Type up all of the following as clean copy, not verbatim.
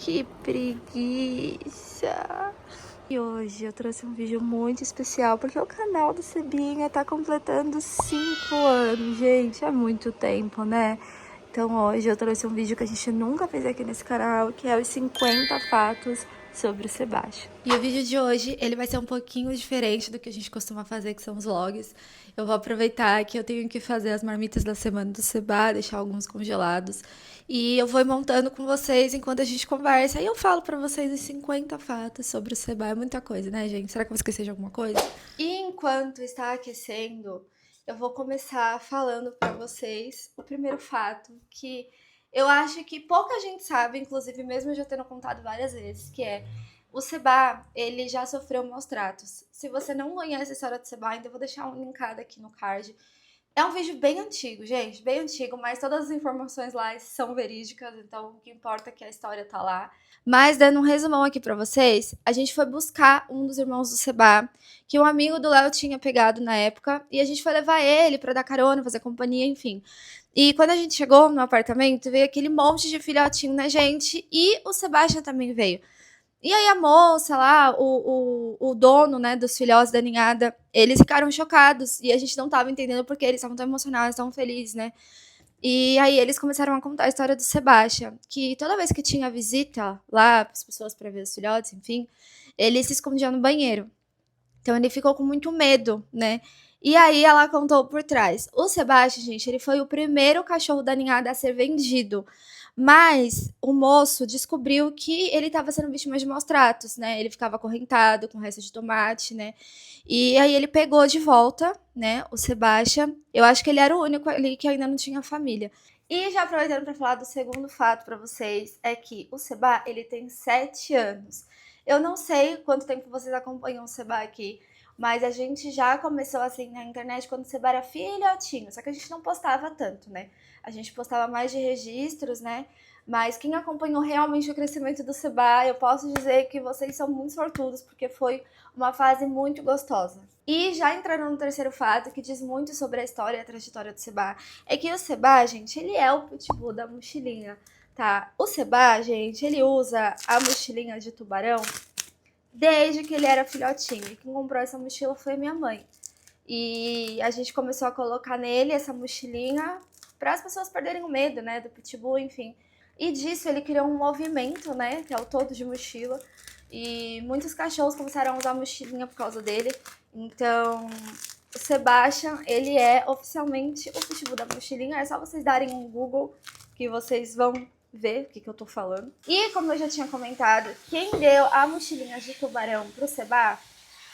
Que preguiça! E hoje eu trouxe um vídeo muito especial porque o canal do Cebinha tá completando 5 anos, gente. É muito tempo, né? Então hoje eu trouxe um vídeo que a gente nunca fez aqui nesse canal, que é os 50 fatos sobre o Sebastião. E o vídeo de hoje, ele vai ser um pouquinho diferente do que a gente costuma fazer, que são os vlogs. Eu vou aproveitar que eu tenho que fazer as marmitas da semana do Seba, deixar alguns congelados. E eu vou montando com vocês enquanto a gente conversa. Aí eu falo pra vocês os 50 fatos sobre o Seba. É muita coisa, né, gente? Será que eu vou esquecer de alguma coisa? E enquanto está aquecendo, eu vou começar falando pra vocês o primeiro fato, que eu acho que pouca gente sabe, inclusive mesmo eu já tendo contado várias vezes, que é o Seba, ele já sofreu maus tratos. Se você não conhece a história do Seba, ainda vou deixar um linkado aqui no card. É um vídeo bem antigo, gente, bem antigo, mas todas as informações lá são verídicas, então o que importa é que a história tá lá. Mas dando um resumão aqui pra vocês, a gente foi buscar um dos irmãos do Seba, que um amigo do Léo tinha pegado na época, e a gente foi levar ele pra dar carona, fazer companhia, enfim. E quando a gente chegou no apartamento, veio aquele monte de filhotinho na gente, e o Sebastião também veio. E aí a moça lá, o dono, né, dos filhotes da ninhada, eles ficaram chocados. E a gente não tava entendendo porque eles estavam tão emocionados, tão felizes, né? E aí eles começaram a contar a história do Sebastião, que toda vez que tinha visita lá, as pessoas para ver os filhotes, enfim, ele se escondia no banheiro. Então ele ficou com muito medo, né? E aí ela contou por trás. O Sebastião, gente, ele foi o primeiro cachorro da ninhada a ser vendido. Mas o moço descobriu que ele estava sendo vítima de maus tratos, né? Ele ficava acorrentado com resto de tomate, né? E aí ele pegou de volta, né, o Sebastião. Eu acho que ele era o único ali que ainda não tinha família. E já aproveitando para falar do segundo fato para vocês, é que o Seba, ele tem 7 anos. Eu não sei quanto tempo vocês acompanham o Seba aqui, mas a gente já começou assim na internet quando o Seba era filhotinho, só que a gente não postava tanto, né? A gente postava mais de registros, né? Mas quem acompanhou realmente o crescimento do Seba, eu posso dizer que vocês são muito sortudos, porque foi uma fase muito gostosa. E já entrando no terceiro fato, que diz muito sobre a história e a trajetória do Seba, é que o Seba, gente, ele é o pitbull da mochilinha, tá? O Seba, gente, ele usa a mochilinha de tubarão desde que ele era filhotinho. E quem comprou essa mochila foi minha mãe. E a gente começou a colocar nele essa mochilinha para as pessoas perderem o medo, né, do pitbull, enfim. E disso ele criou um movimento, né, que é o todo de mochila. E muitos cachorros começaram a usar mochilinha por causa dele. Então, o Sebastião, ele é oficialmente o pitbull da mochilinha. É só vocês darem um Google que vocês vão ver o que eu tô falando. E como eu já tinha comentado, quem deu a mochilinha de tubarão pro Seba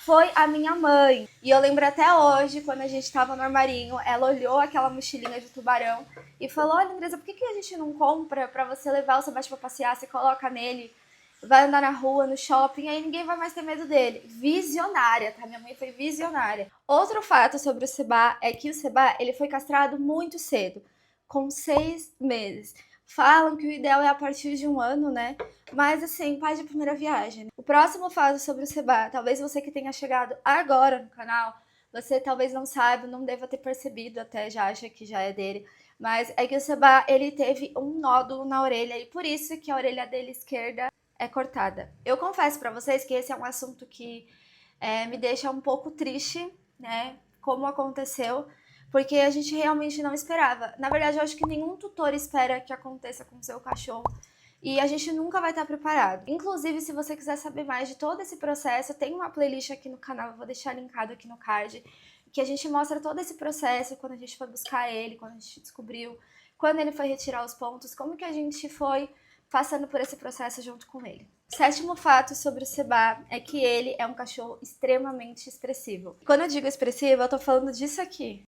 foi a minha mãe. E eu lembro até hoje, quando a gente tava no armarinho, ela olhou aquela mochilinha de tubarão e falou: olha, Andresa, por que a gente não compra pra você levar o Sebastião pra passear? Você coloca nele, vai andar na rua, no shopping, aí ninguém vai mais ter medo dele. Visionária, tá? Minha mãe foi visionária. Outro fato sobre o Seba é que o Seba, ele foi castrado muito cedo, com 6 meses. Falam que o ideal é a partir de 1 ano, né? Mas assim, pai de primeira viagem. O próximo fato sobre o Seba, talvez você que tenha chegado agora no canal, você talvez não saiba, não deva ter percebido até, já acha que já é dele. Mas é que o Seba, ele teve um nódulo na orelha e por isso que a orelha dele esquerda é cortada. Eu confesso pra vocês que esse é um assunto que me deixa um pouco triste, né? Como aconteceu, porque a gente realmente não esperava. Na verdade, eu acho que nenhum tutor espera que aconteça com o seu cachorro. E a gente nunca vai estar preparado. Inclusive, se você quiser saber mais de todo esse processo, tem uma playlist aqui no canal, eu vou deixar linkado aqui no card, que a gente mostra todo esse processo, quando a gente foi buscar ele, quando a gente descobriu, quando ele foi retirar os pontos, como que a gente foi passando por esse processo junto com ele. O sétimo fato sobre o Seba é que ele é um cachorro extremamente expressivo. Quando eu digo expressivo, eu tô falando disso aqui.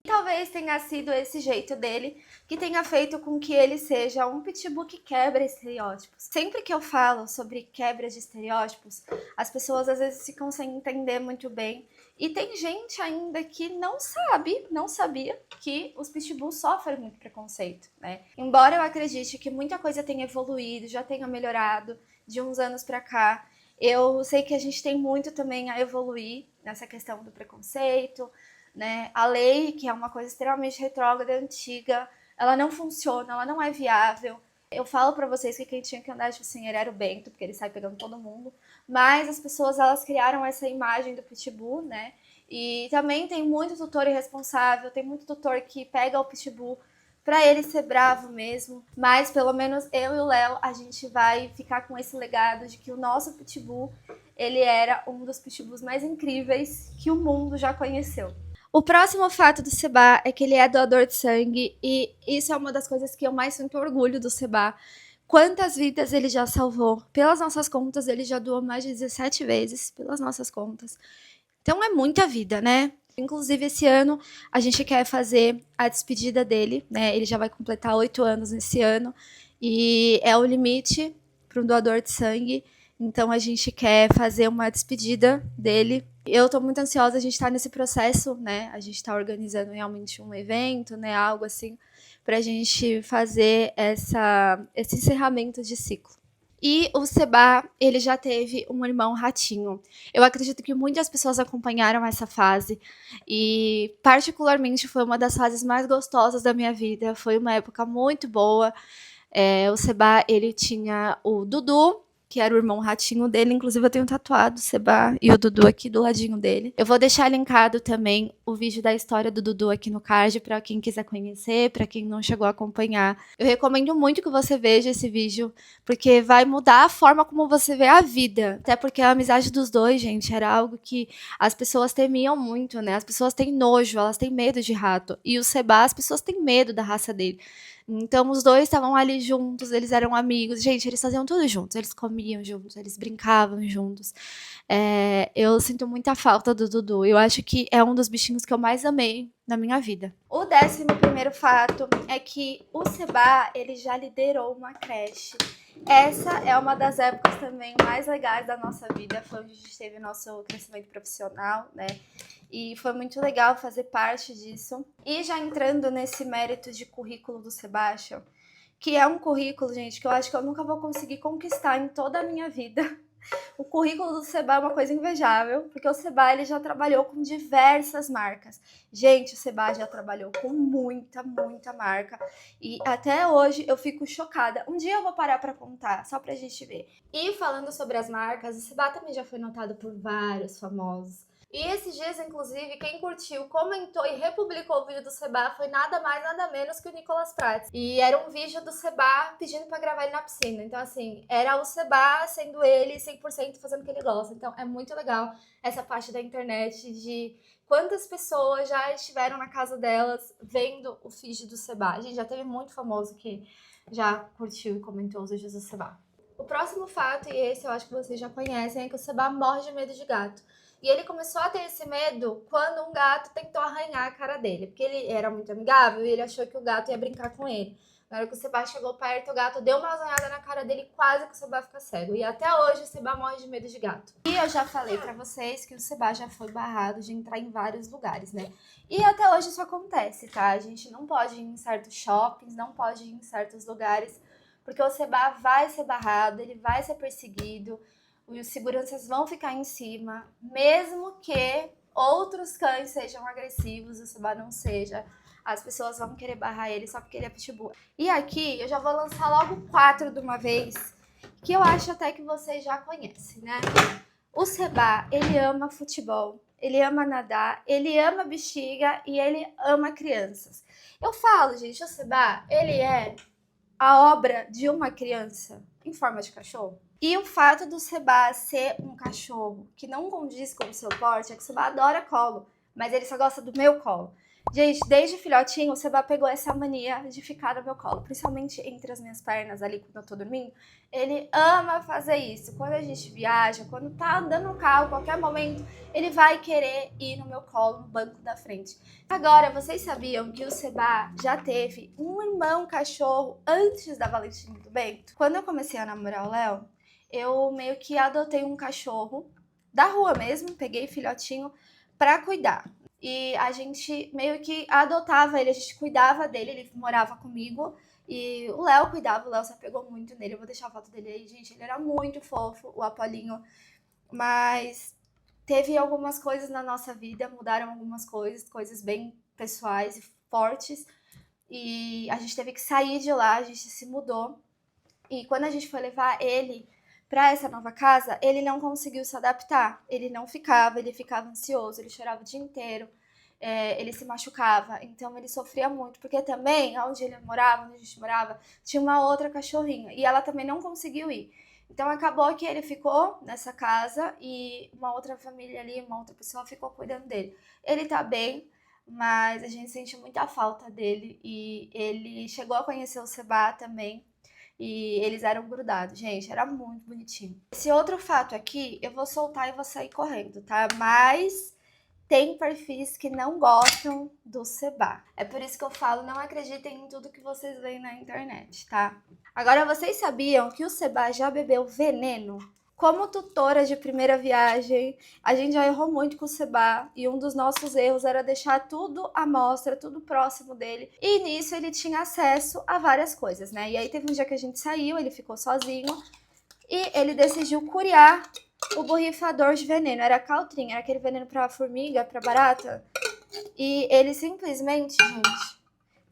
Talvez tenha sido esse jeito dele que tenha feito com que ele seja um pitbull que quebra estereótipos. Sempre que eu falo sobre quebra de estereótipos, as pessoas às vezes ficam sem entender muito bem. E tem gente ainda que não sabia que os pitbulls sofrem muito preconceito, né? Embora eu acredite que muita coisa tenha evoluído, já tenha melhorado de uns anos pra cá, eu sei que a gente tem muito também a evoluir nessa questão do preconceito, né? A lei, que é uma coisa extremamente retrógrada, antiga, ela não funciona, ela não é viável. Eu falo pra vocês que quem tinha que andar, tipo assim, ele era o Bento, porque ele sai pegando todo mundo. Mas as pessoas, elas criaram essa imagem do Pitbull, né? E também tem muito tutor irresponsável, tem muito tutor que pega o Pitbull pra ele ser bravo mesmo. Mas pelo menos eu e o Léo, a gente vai ficar com esse legado de que o nosso Pitbull, ele era um dos Pitbulls mais incríveis que o mundo já conheceu. O próximo fato do Seba é que ele é doador de sangue e isso é uma das coisas que eu mais sinto orgulho do Seba. Quantas vidas ele já salvou? Pelas nossas contas, ele já doou mais de 17 vezes, pelas nossas contas. Então é muita vida, né? Inclusive, esse ano a gente quer fazer a despedida dele, né? Ele já vai completar 8 anos nesse ano e é o limite para um doador de sangue. Então a gente quer fazer uma despedida dele. Eu tô muito ansiosa, a gente tá nesse processo, né? A gente tá organizando realmente um evento, né? Algo assim, pra gente fazer esse encerramento de ciclo. E o Seba, ele já teve um irmão ratinho. Eu acredito que muitas pessoas acompanharam essa fase e particularmente foi uma das fases mais gostosas da minha vida. Foi uma época muito boa. O Seba, ele tinha o Dudu, que era o irmão ratinho dele. Inclusive, eu tenho tatuado o Seba e o Dudu aqui do ladinho dele. Eu vou deixar linkado também o vídeo da história do Dudu aqui no card para quem quiser conhecer, para quem não chegou a acompanhar. Eu recomendo muito que você veja esse vídeo, porque vai mudar a forma como você vê a vida. Até porque a amizade dos dois, gente, era algo que as pessoas temiam muito, né? As pessoas têm nojo, elas têm medo de rato. E o Seba, as pessoas têm medo da raça dele. Então, os dois estavam ali juntos, eles eram amigos. Gente, eles faziam tudo juntos. Eles comiam juntos, eles brincavam juntos. Eu sinto muita falta do Dudu. Eu acho que é um dos bichinhos que eu mais amei na minha vida. O 11º fato é que o Seba, ele já liderou uma creche. Essa é uma das épocas também mais legais da nossa vida. Foi onde a gente teve nosso crescimento profissional, né? E foi muito legal fazer parte disso. E já entrando nesse mérito de currículo do Sebastião, que é um currículo, gente, que eu acho que eu nunca vou conseguir conquistar em toda a minha vida. O currículo do Seba é uma coisa invejável, porque o Seba, ele já trabalhou com diversas marcas. Gente, o Seba já trabalhou com muita, muita marca. E até hoje eu fico chocada. Um dia eu vou parar pra contar, só pra gente ver. E falando sobre as marcas, o Seba também já foi notado por vários famosos. E esses dias, inclusive, quem curtiu, comentou e republicou o vídeo do Seba foi nada mais, nada menos que o Nicolas Prates. E era um vídeo do Seba pedindo pra gravar ele na piscina. Então, assim, era o Seba sendo ele 100% fazendo o que ele gosta. Então, é muito legal essa parte da internet de quantas pessoas já estiveram na casa delas vendo o feed do Seba. A gente já teve muito famoso que já curtiu e comentou os vídeos do Seba. O próximo fato, e esse eu acho que vocês já conhecem, é que o Seba morre de medo de gato. E ele começou a ter esse medo quando um gato tentou arranhar a cara dele. Porque ele era muito amigável e ele achou que o gato ia brincar com ele. Na hora que o Seba chegou perto, o gato deu uma arranhada na cara dele, quase que o Seba fica cego. E até hoje o Seba morre de medo de gato. E eu já falei pra vocês que o Seba já foi barrado de entrar em vários lugares, né? E até hoje isso acontece, tá? A gente não pode ir em certos shoppings, não pode ir em certos lugares, porque o Seba vai ser barrado, ele vai ser perseguido. Os seguranças vão ficar em cima, mesmo que outros cães sejam agressivos, o Seba não seja. As pessoas vão querer barrar ele só porque ele é pitbull. E aqui eu já vou lançar logo 4 de uma vez, que eu acho até que vocês já conhecem, né? O Seba, ele ama futebol, ele ama nadar, ele ama bexiga e ele ama crianças. Eu falo, gente, o Seba, ele é a obra de uma criança em forma de cachorro. E o fato do Seba ser um cachorro que não condiz com o seu porte é que o Seba adora colo, mas ele só gosta do meu colo. Gente, desde filhotinho, o Seba pegou essa mania de ficar no meu colo, principalmente entre as minhas pernas ali quando eu tô dormindo. Ele ama fazer isso. Quando a gente viaja, quando tá andando no carro, qualquer momento, ele vai querer ir no meu colo, no banco da frente. Agora, vocês sabiam que o Seba já teve um irmão cachorro antes da Valentina do Bento? Quando eu comecei a namorar o Léo, eu meio que adotei um cachorro da rua mesmo, peguei filhotinho pra cuidar. E a gente meio que adotava ele, a gente cuidava dele, ele morava comigo e o Léo cuidava, o Léo se apegou muito nele. Eu vou deixar a foto dele aí, gente, ele era muito fofo, o Apolinho, mas teve algumas coisas na nossa vida, mudaram algumas coisas bem pessoais e fortes. E a gente teve que sair de lá, a gente se mudou. E quando a gente foi levar ele para essa nova casa, ele não conseguiu se adaptar. Ele não ficava, ele ficava ansioso, ele chorava o dia inteiro, ele se machucava. Então ele sofria muito, porque também, onde ele morava, onde a gente morava, tinha uma outra cachorrinha. E ela também não conseguiu ir. Então acabou que ele ficou nessa casa e uma outra família ali, uma outra pessoa ficou cuidando dele. Ele tá bem, mas a gente sente muita falta dele e ele chegou a conhecer o Seba também. E eles eram grudados, gente, era muito bonitinho. Esse outro fato aqui, eu vou soltar e vou sair correndo, tá? Mas tem perfis que não gostam do Seba. É por isso que eu falo, não acreditem em tudo que vocês veem na internet, tá? Agora, vocês sabiam que o Seba já bebeu veneno? Como tutora de primeira viagem, a gente já errou muito com o Seba e um dos nossos erros era deixar tudo à mostra, tudo próximo dele. E nisso ele tinha acesso a várias coisas, né? E aí teve um dia que a gente saiu, ele ficou sozinho e ele decidiu curiar o borrifador de veneno. Era Caltrim, era aquele veneno pra formiga, pra barata. E ele simplesmente, gente,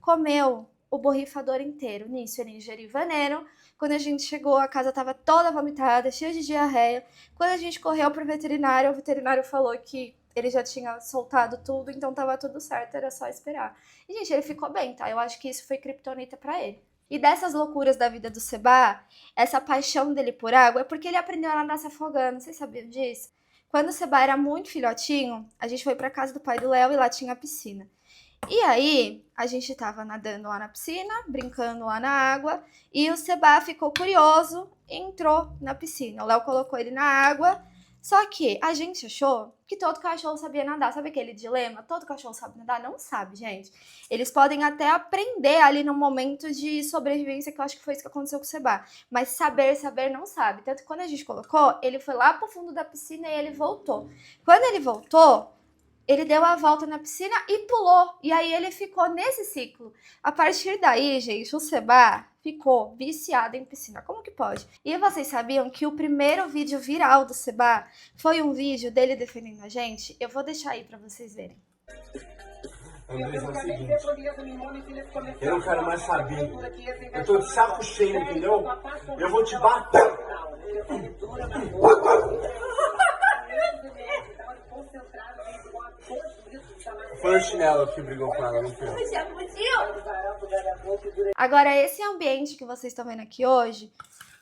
comeu o borrifador inteiro. Nisso ele ingeriu veneno. Quando a gente chegou, a casa estava toda vomitada, cheia de diarreia. Quando a gente correu pro veterinário, o veterinário falou que ele já tinha soltado tudo, então tava tudo certo, era só esperar. E, gente, ele ficou bem, tá? Eu acho que isso foi criptonita pra ele. E dessas loucuras da vida do Seba, essa paixão dele por água, é porque ele aprendeu a nadar se afogando. Vocês sabiam disso? Quando o Seba era muito filhotinho, a gente foi pra casa do pai do Léo e lá tinha a piscina. E aí, a gente tava nadando lá na piscina, brincando lá na água, e o Seba ficou curioso e entrou na piscina. O Léo colocou ele na água, só que a gente achou que todo cachorro sabia nadar. Sabe aquele dilema? Todo cachorro sabe nadar? Não sabe, gente. Eles podem até aprender ali no momento de sobrevivência, que eu acho que foi isso que aconteceu com o Seba. Mas saber não sabe. Tanto que quando a gente colocou, ele foi lá pro fundo da piscina e ele voltou. Quando ele voltou, ele deu a volta na piscina e pulou. E aí ele ficou nesse ciclo. A partir daí, gente, o Seba ficou viciado em piscina. Como que pode? E vocês sabiam que o primeiro vídeo viral do Seba foi um vídeo dele defendendo a gente? Eu vou deixar aí pra vocês verem. Andrés, é o seguinte, eu não quero mais saber. Eu tô de saco cheio, entendeu? Eu vou te bater. Foi o chinelo que brigou com ela, não foi? Agora, esse ambiente que vocês estão vendo aqui hoje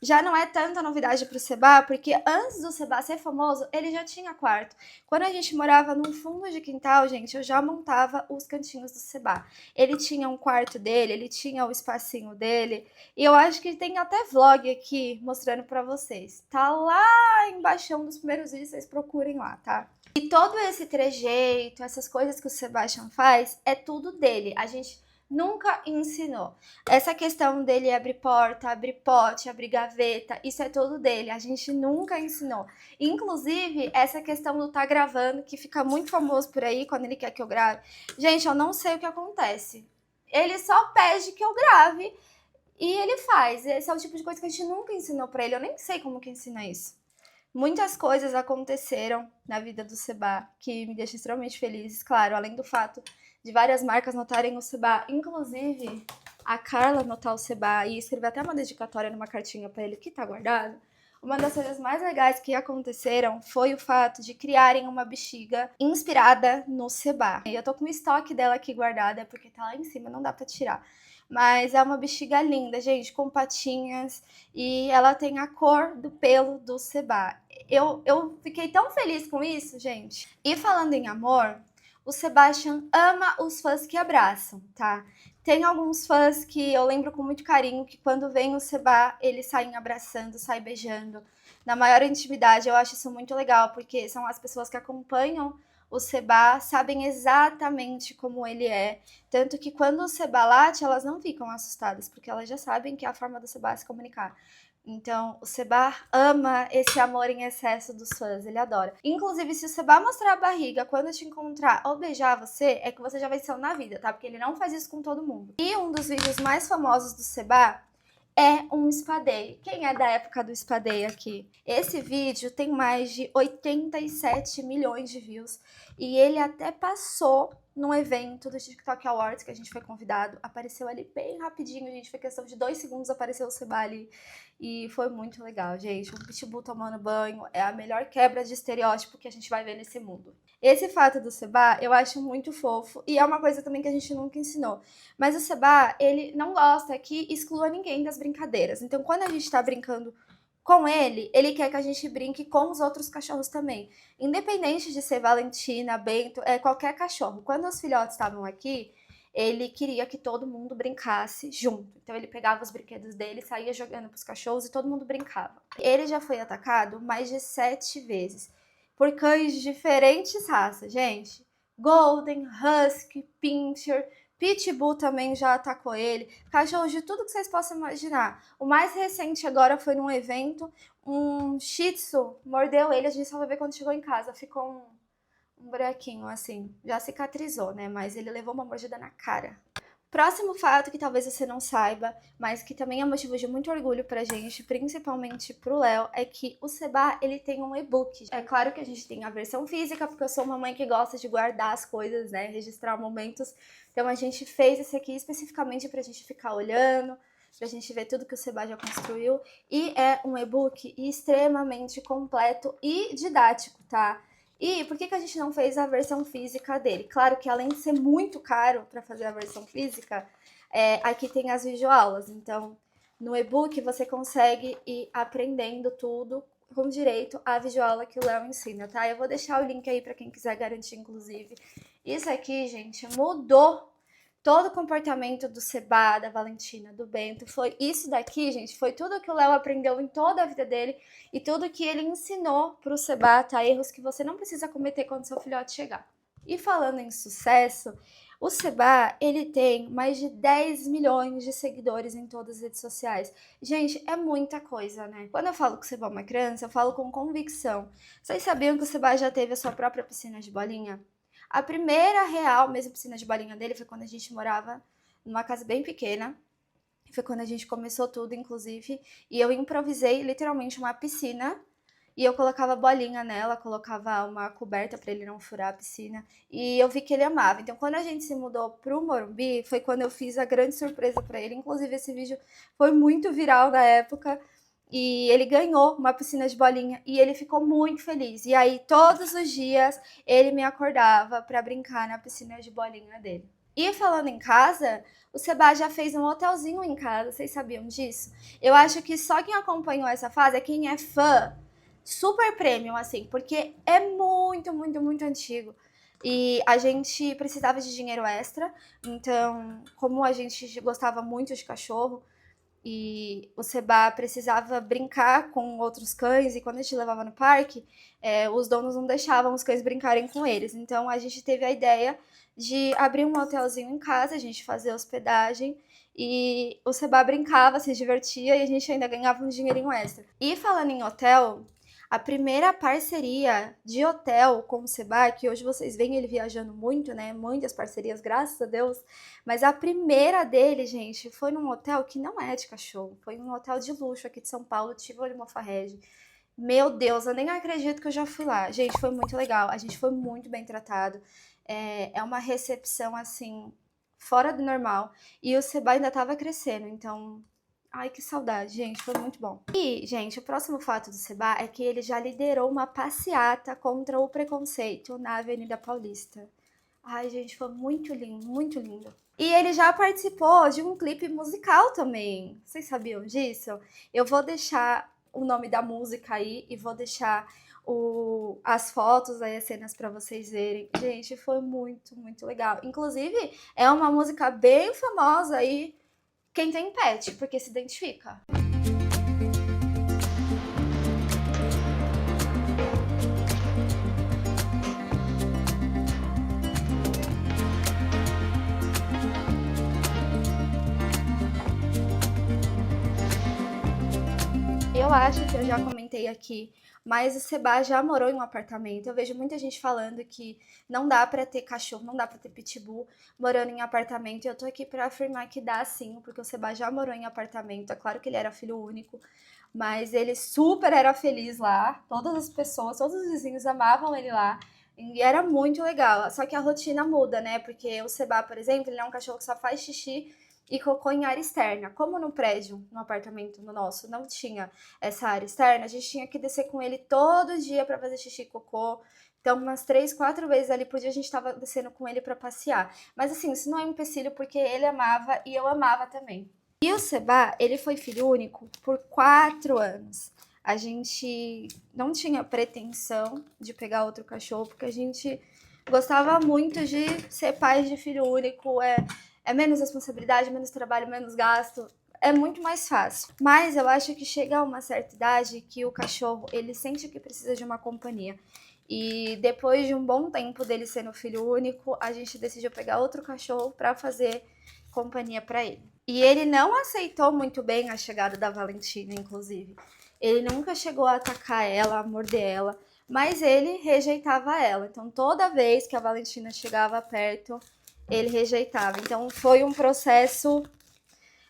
já não é tanta novidade pro Seba, porque antes do Seba ser famoso, ele já tinha quarto. Quando a gente morava num fundo de quintal, gente, eu já montava os cantinhos do Seba. Ele tinha um quarto dele, ele tinha o espacinho dele, e eu acho que tem até vlog aqui mostrando pra vocês. Tá lá embaixo dos primeiros vídeos, vocês procurem lá, tá? E todo esse trejeito, essas coisas que o Sebastian faz, é tudo dele. A gente nunca ensinou. Essa questão dele abrir porta, abrir pote, abrir gaveta, isso é tudo dele. A gente nunca ensinou. Inclusive, essa questão do tá gravando, que fica muito famoso por aí quando ele quer que eu grave. Gente, eu não sei o que acontece. Ele só pede que eu grave e ele faz. Esse é o tipo de coisa que a gente nunca ensinou pra ele. Eu nem sei como que ensina isso. Muitas coisas aconteceram na vida do Seba que me deixam extremamente feliz, claro, além do fato de várias marcas notarem o Seba, inclusive a Carla notar o Seba e escrever até uma dedicatória numa cartinha para ele que tá guardado. Uma das coisas mais legais que aconteceram foi o fato de criarem uma bexiga inspirada no Seba. E eu tô com o estoque dela aqui guardada, porque tá lá em cima, não dá pra tirar. Mas é uma bexiga linda, gente, com patinhas, e ela tem a cor do pelo do Seba. Eu fiquei tão feliz com isso, gente. E falando em amor, o Sebastian ama os fãs que abraçam, tá? Tem alguns fãs que eu lembro com muito carinho que quando vem o Seba, eles saem abraçando, saem beijando. Na maior intimidade, eu acho isso muito legal, porque são as pessoas que acompanham o Seba, sabem exatamente como ele é. Tanto que quando o Seba late, elas não ficam assustadas, porque elas já sabem que é a forma do Seba se comunicar. Então, o Seba ama esse amor em excesso dos fãs, ele adora. Inclusive, se o Seba mostrar a barriga quando te encontrar ou beijar você, é que você já venceu na vida, tá? Porque ele não faz isso com todo mundo. E um dos vídeos mais famosos do Seba, é um spa day. Quem é da época do spa day aqui? Esse vídeo tem mais de 87 milhões de views e ele até passou num evento do TikTok Awards que a gente foi convidado. Apareceu ali bem rapidinho, gente, foi questão de 2 segundos, apareceu o Seba ali e foi muito legal, gente. Um pitbull tomando banho é a melhor quebra de estereótipo que a gente vai ver nesse mundo. Esse fato do Seba eu acho muito fofo e é uma coisa também que a gente nunca ensinou. Mas o Seba, ele não gosta que exclua ninguém das brincadeiras. Então, quando a gente tá brincando com ele, ele quer que a gente brinque com os outros cachorros também. Independente de ser Valentina, Bento, qualquer cachorro. Quando os filhotes estavam aqui, ele queria que todo mundo brincasse junto. Então ele pegava os brinquedos dele, saía jogando pros cachorros e todo mundo brincava. Ele já foi atacado mais de 7 vezes por cães de diferentes raças, gente. Golden, Husky, Pinscher, Pitbull também já atacou ele, cachorros de tudo que vocês possam imaginar. O mais recente agora foi num evento, um Shih Tzu mordeu ele, a gente só vai ver quando chegou em casa, ficou um buraquinho assim, já cicatrizou, né, mas ele levou uma mordida na cara. Próximo fato que talvez você não saiba, mas que também é motivo de muito orgulho pra gente, principalmente pro Léo, é que o Seba, ele tem um e-book. É claro que a gente tem a versão física, porque eu sou uma mãe que gosta de guardar as coisas, né, registrar momentos. Então a gente fez esse aqui especificamente pra gente ficar olhando, pra gente ver tudo que o Seba já construiu. E é um e-book extremamente completo e didático, tá? E por que a gente não fez a versão física dele? Claro que além de ser muito caro para fazer a versão física, aqui tem as videoaulas. Então, no e-book você consegue ir aprendendo tudo com direito à videoaula que o Léo ensina, tá? Eu vou deixar o link aí para quem quiser garantir, inclusive. Isso aqui, gente, mudou todo o comportamento do Seba, da Valentina, do Bento. Foi isso daqui, gente, foi tudo que o Léo aprendeu em toda a vida dele e tudo que ele ensinou pro Seba, tá? Erros que você não precisa cometer quando seu filhote chegar. E falando em sucesso, o Seba, ele tem mais de 10 milhões de seguidores em todas as redes sociais. Gente, é muita coisa, né? Quando eu falo que o Seba é uma criança, eu falo com convicção. Vocês sabiam que o Seba já teve a sua própria piscina de bolinha? A primeira real mesmo piscina de bolinha dele foi quando a gente morava numa casa bem pequena. Foi quando a gente começou tudo, inclusive. E eu improvisei literalmente uma piscina. E eu colocava bolinha nela, colocava uma coberta para ele não furar a piscina. E eu vi que ele amava. Então, quando a gente se mudou pro Morumbi, foi quando eu fiz a grande surpresa para ele. Inclusive, esse vídeo foi muito viral na época. E ele ganhou uma piscina de bolinha e ele ficou muito feliz. E aí, todos os dias, ele me acordava para brincar na piscina de bolinha dele. E falando em casa, o Seba já fez um hotelzinho em casa, vocês sabiam disso? Eu acho que só quem acompanhou essa fase é quem é fã super premium, assim, porque é muito, muito, muito antigo. E a gente precisava de dinheiro extra, então, como a gente gostava muito de cachorro, e o Seba precisava brincar com outros cães, e quando a gente levava no parque, os donos não deixavam os cães brincarem com eles. Então a gente teve a ideia de abrir um hotelzinho em casa, a gente fazia hospedagem, e o Seba brincava, se divertia, e a gente ainda ganhava um dinheirinho extra. E falando em hotel, a primeira parceria de hotel com o Seba, que hoje vocês veem ele viajando muito, né? Muitas parcerias, graças a Deus. Mas a primeira dele, gente, foi num hotel que não é de cachorro. Foi um hotel de luxo aqui de São Paulo, Tivoli Mofarrege. Meu Deus, eu nem acredito que eu já fui lá. Gente, foi muito legal. A gente foi muito bem tratado. É uma recepção, assim, fora do normal. E o Seba ainda tava crescendo, então... Ai, que saudade, gente, foi muito bom. E, gente, o próximo fato do Seba é que ele já liderou uma passeata contra o preconceito na Avenida Paulista. Ai, gente, foi muito lindo, muito lindo. E ele já participou de um clipe musical também. Vocês sabiam disso? Eu vou deixar o nome da música aí e vou deixar as fotos aí, as cenas pra vocês verem. Gente, foi muito, muito legal. Inclusive, é uma música bem famosa aí, quem tem pet, porque se identifica. Eu acho que eu já comentei aqui mas o Seba já morou em um apartamento. Eu vejo muita gente falando que não dá pra ter cachorro, não dá pra ter pitbull morando em apartamento. E eu tô aqui pra afirmar que dá sim, porque o Seba já morou em apartamento. É claro que ele era filho único, mas ele super era feliz lá. Todas as pessoas, todos os vizinhos amavam ele lá. E era muito legal. Só que a rotina muda, né? Porque o Seba, por exemplo, ele é um cachorro que só faz xixi e cocô em área externa. Como no prédio, no apartamento no nosso, não tinha essa área externa, a gente tinha que descer com ele todo dia para fazer xixi e cocô. Então, umas 3, 4 vezes ali por dia a gente estava descendo com ele para passear. Mas assim, isso não é um empecilho porque ele amava e eu amava também. E o Seba, ele foi filho único por 4 anos. A gente não tinha pretensão de pegar outro cachorro, porque a gente gostava muito de ser pai de filho único. É menos responsabilidade, menos trabalho, menos gasto. É muito mais fácil. Mas eu acho que chega a uma certa idade que o cachorro, ele sente que precisa de uma companhia. E depois de um bom tempo dele sendo filho único, a gente decidiu pegar outro cachorro para fazer companhia para ele. E ele não aceitou muito bem a chegada da Valentina, inclusive. Ele nunca chegou a atacar ela, a morder ela, mas ele rejeitava ela. Então, toda vez que a Valentina chegava perto, ele rejeitava. Então, foi um processo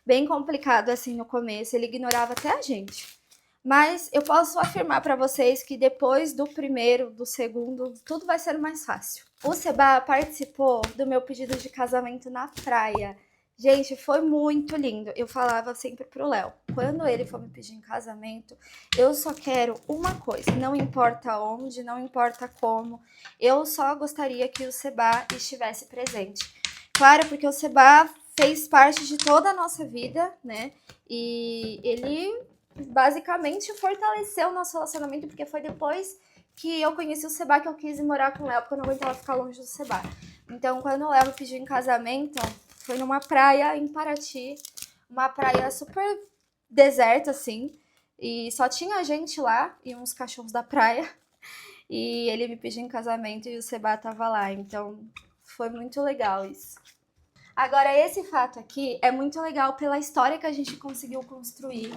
bem complicado assim no começo. Ele ignorava até a gente. Mas eu posso afirmar para vocês que depois do primeiro, do segundo, tudo vai ser mais fácil. O Seba participou do meu pedido de casamento na praia. Gente, foi muito lindo. Eu falava sempre pro Léo, quando ele for me pedir em casamento, eu só quero uma coisa, não importa onde, não importa como, eu só gostaria que o Seba estivesse presente. Claro, porque o Seba fez parte de toda a nossa vida, né? E ele basicamente fortaleceu o nosso relacionamento, porque foi depois que eu conheci o Seba que eu quis ir morar com o Léo, porque eu não aguentava ficar longe do Seba. Então, quando o Léo me pediu em casamento, foi numa praia em Paraty, uma praia super deserta, assim, e só tinha gente lá e uns cachorros da praia. E ele me pediu em casamento e o Seba tava lá, então foi muito legal isso. Agora, esse fato aqui é muito legal pela história que a gente conseguiu construir,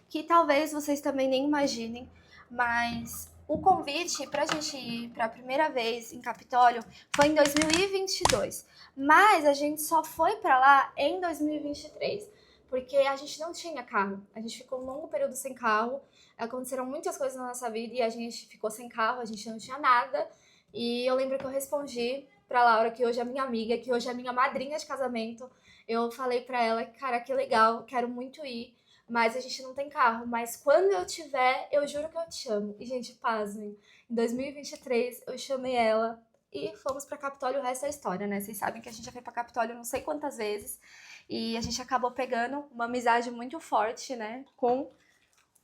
que talvez vocês também nem imaginem, mas o convite pra gente ir pra primeira vez em Capitólio foi em 2022, mas a gente só foi pra lá em 2023, porque a gente não tinha carro, a gente ficou um longo período sem carro, aconteceram muitas coisas na nossa vida e a gente ficou sem carro, a gente não tinha nada, e eu lembro que eu respondi pra Laura, que hoje é minha amiga, que hoje é minha madrinha de casamento. Eu falei pra ela, cara, que legal, quero muito ir, mas a gente não tem carro. Mas quando eu tiver, eu juro que eu te chamo. E, gente, pasmem, em 2023 eu chamei ela e fomos pra Capitólio, o resto é história, né? Vocês sabem que a gente já foi pra Capitólio não sei quantas vezes e a gente acabou pegando uma amizade muito forte, né, com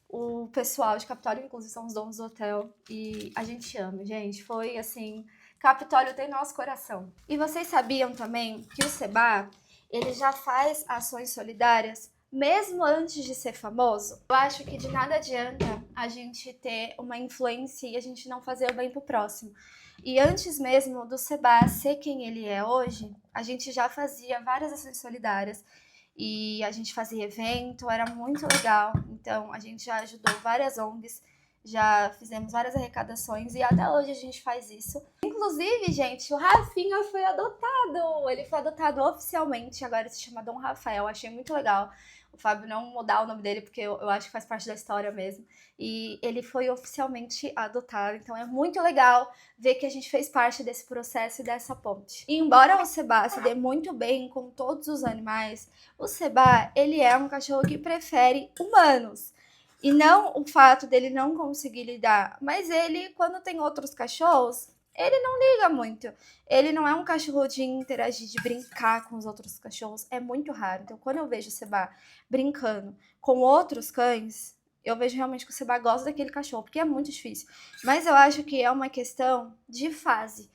o pessoal de Capitólio, inclusive são os donos do hotel, e a gente ama, gente. Foi assim, Capitólio tem nosso coração. E vocês sabiam também que o Seba, ele já faz ações solidárias mesmo antes de ser famoso? Eu acho que de nada adianta a gente ter uma influência e a gente não fazer o bem pro próximo. E antes mesmo do Seba ser quem ele é hoje, a gente já fazia várias ações solidárias. E a gente fazia evento, era muito legal. Então a gente já ajudou várias ONGs, já fizemos várias arrecadações e até hoje a gente faz isso. Inclusive, gente, o Rafinha foi adotado. Ele foi adotado oficialmente, agora se chama Dom Rafael. Achei muito legal o Fábio não mudar o nome dele, porque eu acho que faz parte da história mesmo. E ele foi oficialmente adotado, então é muito legal ver que a gente fez parte desse processo e dessa ponte. E embora o Seba se dê muito bem com todos os animais, o Seba, ele é um cachorro que prefere humanos. E não o fato dele não conseguir lidar, mas ele, quando tem outros cachorros, ele não liga muito. Ele não é um cachorro de interagir, de brincar com os outros cachorros. É muito raro. Então, quando eu vejo o Seba brincando com outros cães, eu vejo realmente que o Seba gosta daquele cachorro, porque é muito difícil. Mas eu acho que é uma questão de fase.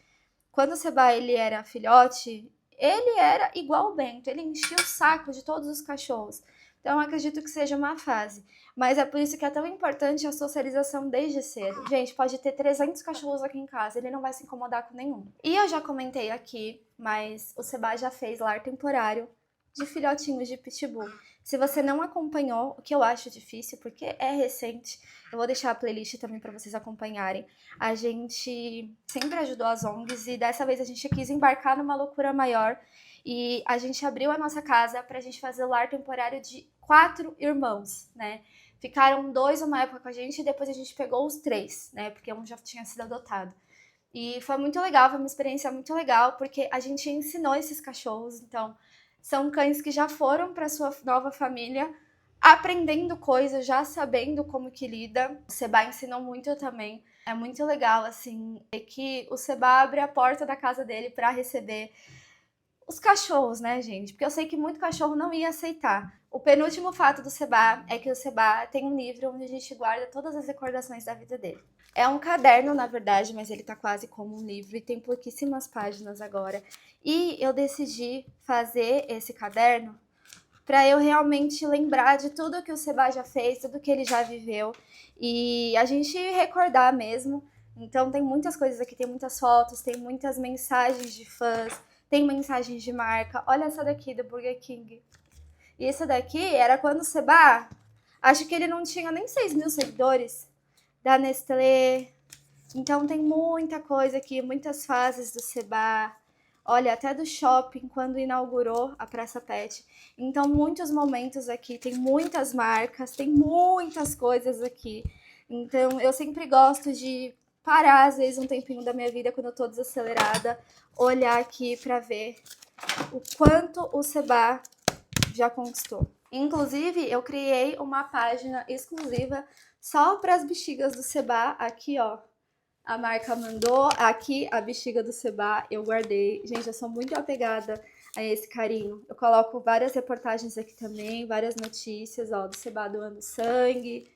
Quando o Seba ele era filhote, ele era igual o Bento. Ele enchia o saco de todos os cachorros. Então, eu acredito que seja uma fase. Mas é por isso que é tão importante a socialização desde cedo. Gente, pode ter 300 cachorros aqui em casa, ele não vai se incomodar com nenhum. E eu já comentei aqui, mas o Seba já fez lar temporário de filhotinhos de pitbull. Se você não acompanhou, o que eu acho difícil, porque é recente, eu vou deixar a playlist também para vocês acompanharem. A gente sempre ajudou as ONGs e dessa vez a gente quis embarcar numa loucura maior e a gente abriu a nossa casa para a gente fazer o lar temporário de 4 irmãos, né? Ficaram 2 uma época com a gente e depois a gente pegou os 3, né? Porque um já tinha sido adotado. E foi muito legal, foi uma experiência muito legal, porque a gente ensinou esses cachorros, então são cães que já foram para sua nova família aprendendo coisas, já sabendo como que lida. O Seba ensinou muito também. É muito legal, assim, é que o Seba abre a porta da casa dele para receber os cachorros, né, gente? Porque eu sei que muito cachorro não ia aceitar. O penúltimo fato do Seba é que o Seba tem um livro onde a gente guarda todas as recordações da vida dele. É um caderno, na verdade, mas ele tá quase como um livro e tem pouquíssimas páginas agora. E eu decidi fazer esse caderno para eu realmente lembrar de tudo que o Seba já fez, tudo que ele já viveu e a gente recordar mesmo. Então tem muitas coisas aqui, tem muitas fotos, tem muitas mensagens de fãs, tem mensagens de marca. Olha essa daqui do Burger King. E essa daqui era quando o Seba, acho que ele não tinha nem 6 mil seguidores, da Nestlé. Então tem muita coisa aqui, muitas fases do Seba. Olha, até do shopping, quando inaugurou a Praça Pet. Então, muitos momentos aqui, tem muitas marcas, tem muitas coisas aqui. Então, eu sempre gosto de parar, às vezes, um tempinho da minha vida, quando eu tô desacelerada, olhar aqui pra ver o quanto o Seba já conquistou. Inclusive, eu criei uma página exclusiva só para as bexigas do Seba, aqui, ó. A marca mandou, aqui a bexiga do Seba eu guardei. Gente, eu sou muito apegada a esse carinho. Eu coloco várias reportagens aqui também, várias notícias, ó, do Seba doando sangue.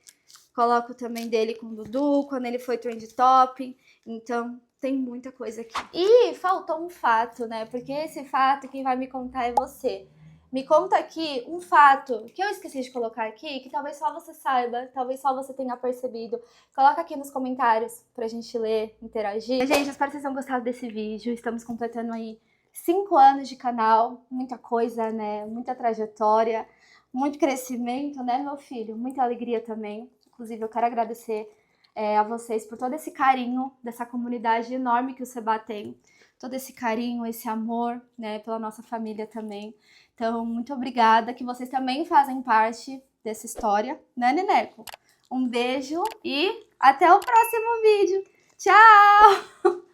Coloco também dele com o Dudu, quando ele foi trend topping. Então, tem muita coisa aqui. E faltou um fato, né? Porque esse fato, quem vai me contar é você. Me conta aqui um fato que eu esqueci de colocar aqui, que talvez só você saiba, talvez só você tenha percebido. Coloca aqui nos comentários pra gente ler, interagir. Gente, espero que vocês tenham gostado desse vídeo. Estamos completando aí 5 anos de canal. Muita coisa, né? Muita trajetória, muito crescimento, né, meu filho? Muita alegria também. Inclusive, eu quero agradecer a vocês por todo esse carinho dessa comunidade enorme que o Seba tem. Todo esse carinho, esse amor, né, pela nossa família também. Então, muito obrigada, que vocês também fazem parte dessa história, né, Neneco? Um beijo e até o próximo vídeo. Tchau!